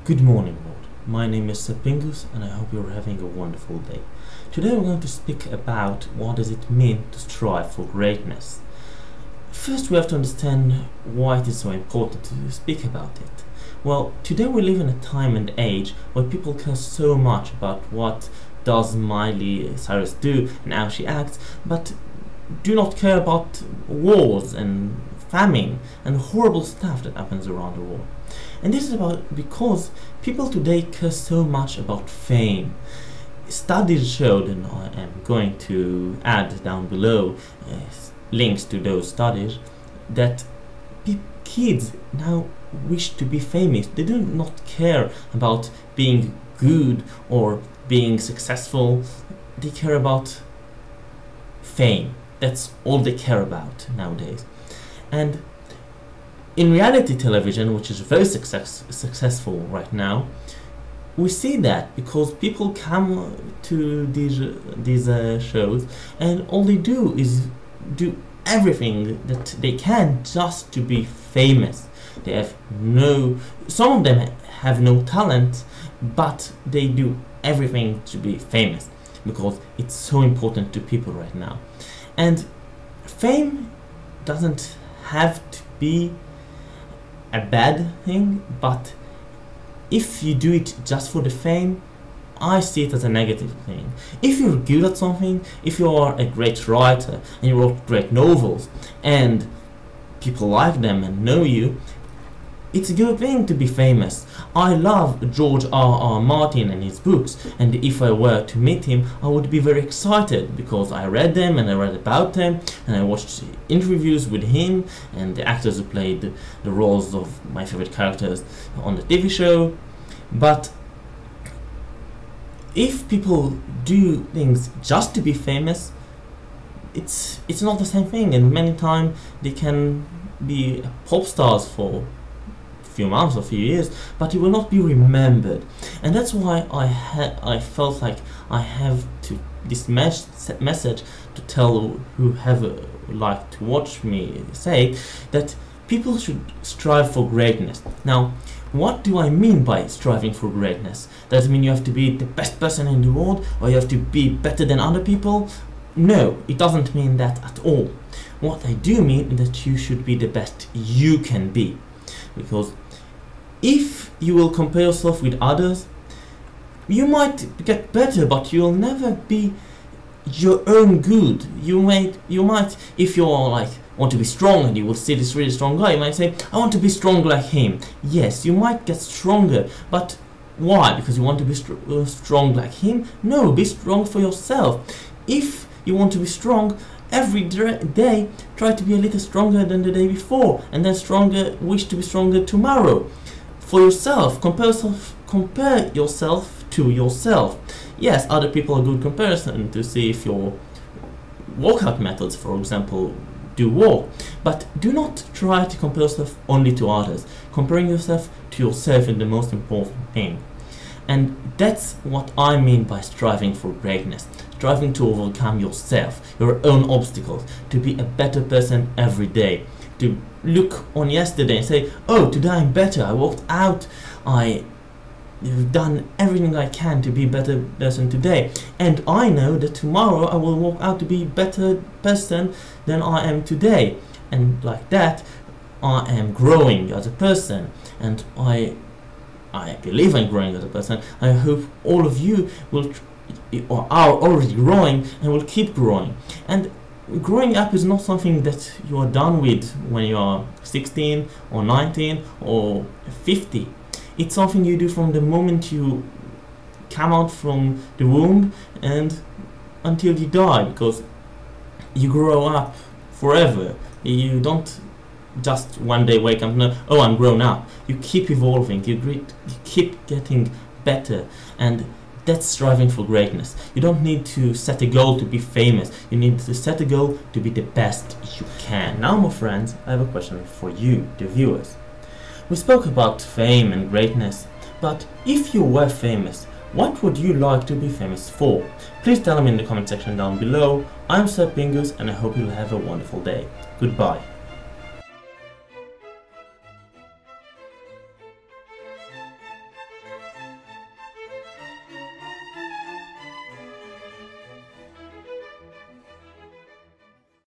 Good morning, world. My name is Sepp Pingus and I hope you're having a wonderful day. Today we're going to speak about what does it mean to strive for greatness. First we have to understand why it is so important to speak about it. Well, today we live in a time and age where people care so much about what does Miley Cyrus do and how she acts, but do not care about wars and famine and horrible stuff that happens around the world. And this is because people today care so much about fame. Studies showed, and I am going to add down below links to those studies, that kids now wish to be famous. They do not care about being good or being successful. They care about fame. That's all they care about nowadays. And in reality television, which is very successful right now, we see that because people come to these shows and all they do is do everything that they can just to be famous. They have some of them have no talent, but they do everything to be famous because it's so important to people right now. And fame doesn't have to be a bad thing, but if you do it just for the fame, I see it as a negative thing. If you're good at something, if you are a great writer and you wrote great novels and people like them and know you, it's a good thing to be famous. I love George R.R. Martin and his books, and if I were to meet him, I would be very excited because I read them and I read about them and I watched interviews with him and the actors who played the roles of my favorite characters on the TV show. But if people do things just to be famous, it's not the same thing, and many times they can be pop stars for few months or few years, but it will not be remembered. And that's why I felt like I have to this message to tell whoever like to watch me say that people should strive for greatness. Now, what do I mean by striving for greatness? Does it mean you have to be the best person in the world or you have to be better than other people? No, it doesn't mean that at all. What I do mean is that you should be the best you can be, because if you will compare yourself with others, you might get better, but you'll never be your own good. You might, if you're like want to be strong and you will see this really strong guy, you might say, I want to be strong like him. Yes, you might get stronger, but why? Because you want to be strong like him? No, be strong for yourself. If you want to be strong, every day try to be a little stronger than the day before, and then wish to be stronger tomorrow. For yourself, compare yourself to yourself. Yes, other people are good comparison to see if your workout methods, for example, do work, but do not try to compare yourself only to others. Comparing yourself to yourself is the most important thing. And that's what I mean by striving for greatness. Striving to overcome yourself, your own obstacles, to be a better person every day. To look on yesterday and say, oh, today I'm better, I walked out, I've done everything I can to be a better person today. And I know that tomorrow I will walk out to be a better person than I am today. And like that, I am growing as a person. And I believe I'm growing as a person. I hope all of you will or are already growing and will keep growing. And growing up is not something that you are done with when you are 16 or 19 or 50. It's something you do from the moment you come out from the womb and until you die, because you grow up forever. You don't just one day wake up and know, oh, I'm grown up. You keep evolving, you keep getting better, and that's striving for greatness. You don't need to set a goal to be famous. You need to set a goal to be the best you can. Now, my friends, I have a question for you, the viewers. We spoke about fame and greatness, but if you were famous, what would you like to be famous for? Please tell me in the comment section down below. I'm Sepp Pingus and I hope you'll have a wonderful day. Goodbye.